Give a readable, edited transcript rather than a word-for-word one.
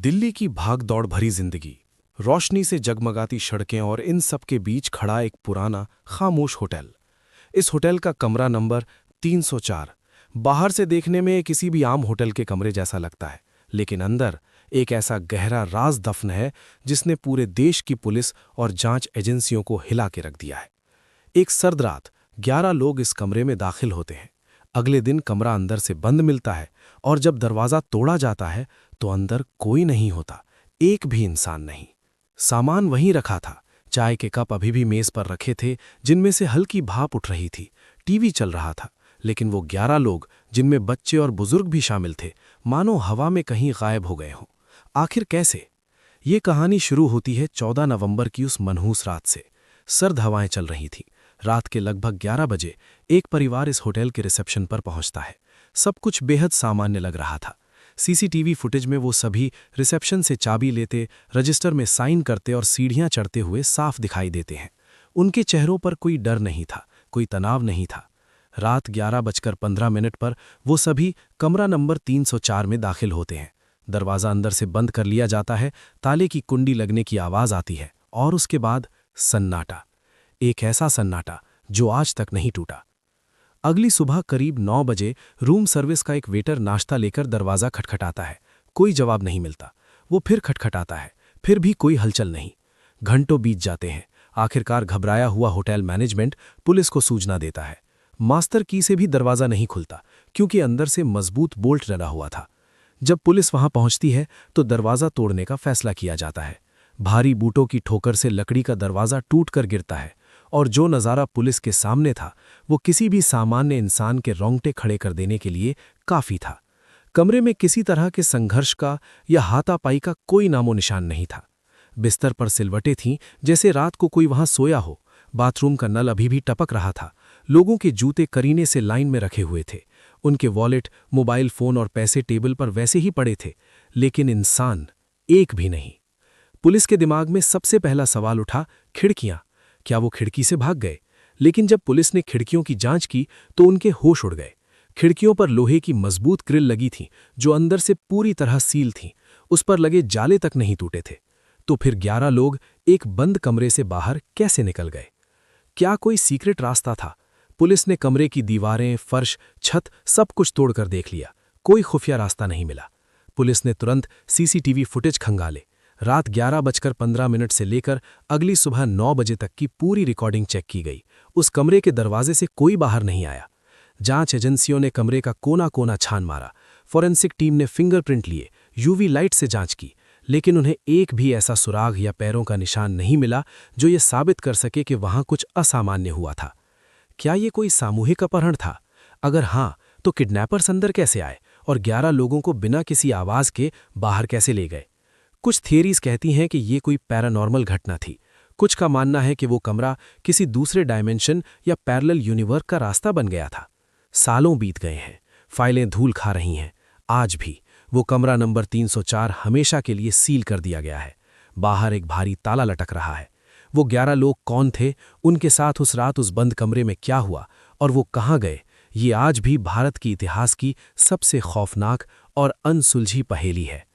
दिल्ली की भाग-दौड़ भरी जिंदगी, रोशनी से जगमगाती सड़कें और इन सब के बीच खड़ा एक पुराना, खामोश होटल। इस होटल का कमरा नंबर 304 बाहर से देखने में किसी भी आम होटल के कमरे जैसा लगता है, लेकिन अंदर एक ऐसा गहरा राज दफन है जिसने पूरे देश की पुलिस और जांच एजेंसियों को हिला के रख दिया है। एक सर्द रात 11 लोग इस कमरे में दाखिल होते हैं। अगले दिन कमरा अंदर से बंद मिलता है और जब दरवाज़ा तोड़ा जाता है तो अंदर कोई नहीं होता, एक भी इंसान नहीं। सामान वहीं रखा था, चाय के कप अभी भी मेज पर रखे थे जिनमें से हल्की भाप उठ रही थी। टीवी चल रहा था, लेकिन वो 11 लोग जिनमें बच्चे और बुजुर्ग भी शामिल थे मानो हवा में कहीं गायब हो गए हों। आखिर कैसे? ये कहानी शुरू होती है 14 नवंबर की उस मनहूस रात से। सर्द हवाएं चल रही थीं। रात के लगभग 11 बजे एक परिवार इस होटल के रिसेप्शन पर पहुंचता है। सब कुछ बेहद सामान्य लग रहा था। सीसीटीवी फुटेज में वो सभी रिसेप्शन से चाबी लेते, रजिस्टर में साइन करते और सीढ़ियां चढ़ते हुए साफ दिखाई देते हैं। उनके चेहरों पर कोई डर नहीं था, कोई तनाव नहीं था। रात 11:15 पर वो सभी कमरा नंबर 304 में दाखिल होते हैं। दरवाज़ा अंदर से बंद कर लिया जाता है, ताले की कुंडी लगने की आवाज़ आती है और उसके बाद सन्नाटा। एक ऐसा सन्नाटा जो आज तक नहीं टूटा। अगली सुबह करीब 9 बजे रूम सर्विस का एक वेटर नाश्ता लेकर दरवाज़ा खटखटाता है। कोई जवाब नहीं मिलता। वो फिर खटखटाता है, फिर भी कोई हलचल नहीं। घंटों बीत जाते हैं। आखिरकार घबराया हुआ होटल मैनेजमेंट पुलिस को सूचना देता है। मास्टर की से भी दरवाज़ा नहीं खुलता क्योंकि अंदर से मजबूत बोल्ट डला हुआ था। जब पुलिस वहां पहुंचती है तो दरवाज़ा तोड़ने का फैसला किया जाता है। भारी बूटों की ठोकर से लकड़ी का दरवाज़ा टूटकर गिरता है और जो नज़ारा पुलिस के सामने था वो किसी भी सामान्य इंसान के रोंगटे खड़े कर देने के लिए काफ़ी था। कमरे में किसी तरह के संघर्ष का या हाथापाई का कोई नामो निशान नहीं था। बिस्तर पर सिलवटें थीं जैसे रात को कोई वहां सोया हो। बाथरूम का नल अभी भी टपक रहा था। लोगों के जूते करीने से लाइन में रखे हुए थे। उनके वॉलेट, मोबाइल फ़ोन और पैसे टेबल पर वैसे ही पड़े थे, लेकिन इंसान एक भी नहीं। पुलिस के दिमाग में सबसे पहला सवाल उठा, खिड़कियां। क्या वो खिड़की से भाग गए? लेकिन जब पुलिस ने खिड़कियों की जांच की तो उनके होश उड़ गए। खिड़कियों पर लोहे की मजबूत ग्रिल लगी थी जो अंदर से पूरी तरह सील थी। उस पर लगे जाले तक नहीं टूटे थे। तो फिर 11 लोग एक बंद कमरे से बाहर कैसे निकल गए? क्या कोई सीक्रेट रास्ता था? पुलिस ने कमरे की दीवारें, फर्श, छत सब कुछ तोड़कर देख लिया। कोई खुफिया रास्ता नहीं मिला। पुलिस ने तुरंत सीसीटीवी फुटेज खंगाले। रात 11:15 से लेकर अगली सुबह 9 बजे तक की पूरी रिकॉर्डिंग चेक की गई। उस कमरे के दरवाजे से कोई बाहर नहीं आया। जांच एजेंसियों ने कमरे का कोना कोना छान मारा। फॉरेंसिक टीम ने फिंगरप्रिंट लिए, यूवी लाइट से जांच की, लेकिन उन्हें एक भी ऐसा सुराग या पैरों का निशान नहीं मिला जो ये साबित कर सके कि वहां कुछ असामान्य हुआ था। क्या ये कोई सामूहिक अपहरण था? अगर हां, तो किडनैपर्स अंदर कैसे आए और 11 लोगों को बिना किसी आवाज के बाहर कैसे ले गए? कुछ थियरीज कहती हैं कि ये कोई पैरानॉर्मल घटना थी। कुछ का मानना है कि वो कमरा किसी दूसरे डायमेंशन या पैरेलल यूनिवर्स का रास्ता बन गया था। सालों बीत गए हैं, फाइलें धूल खा रही हैं। आज भी वो कमरा नंबर 304 हमेशा के लिए सील कर दिया गया है। बाहर एक भारी ताला लटक रहा है। वो 11 लोग कौन थे, उनके साथ उस रात उस बंद कमरे में क्या हुआ और वो कहाँ गए, ये आज भी भारत की इतिहास की सबसे खौफनाक और अनसुलझी पहेली है।